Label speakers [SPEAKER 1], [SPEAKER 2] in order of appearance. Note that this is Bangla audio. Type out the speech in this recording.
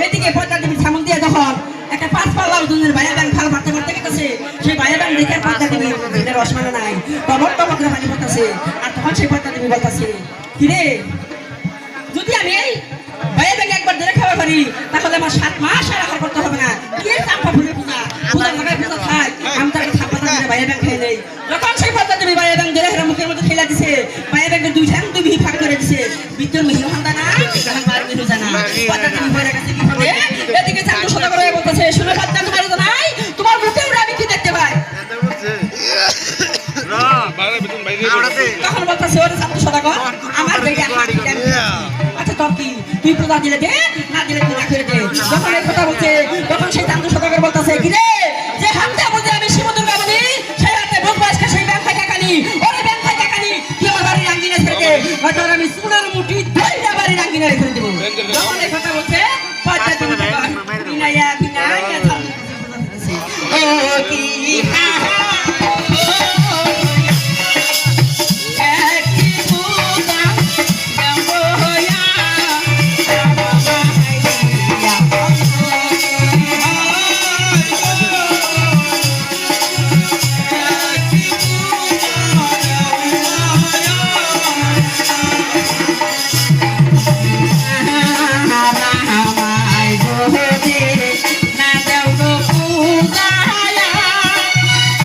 [SPEAKER 1] এদিকে পয়তা দেবীর সামন দিয়ে যখন একটা পাঁচ পাল্লা ওজনের বাইরে ব্যাংক ভাল মারতে মারতে গেছে সেই বাইরে ব্যাংক দেখে পয়তা দেবীর রসমানা নাই টমক টমক করে পানি পড়তেছে আর তখন সেই পয়তা দেবী বলতেছে কিরে যদি আমি এই বাইরে ব্যাংক একবার ধরে খাওয়া পারি তাহলে আমার 7 মাস আর আহার করতে হবে না কি চাম্পা ফুলের পূজা পূজা লাগায় পূজা খাই আমি তাকে থাপ্পা দিয়ে বাইরে ব্যাংক খেয়ে নেই যখন সেই পয়তা দেবী বাইরে ব্যাংক ধরে হেরা মুখের মধ্যে খেলা দিছে বাইরে ব্যাংকের দুই ঠ্যাং দুই বিহি ফাঁক করে দিছে বিদ্যুৎ মিহি হান্দা না বার মিনু জানা পয়তা দেবী বাইরে কাছে কি হবে এদিকে চান্দু সদা করে বলতেছে শুনে পয়তা তোমার তো নাই তোমার মুখে উড়ে আমি কি দেখতে পাই না বাইরে বিতুন বাইরে তখন বলতেছে ওরে চান্দু সদা কর আমার জায়গা আচ্ছা তোর কি তুই পূজা দিলে দে না দিলে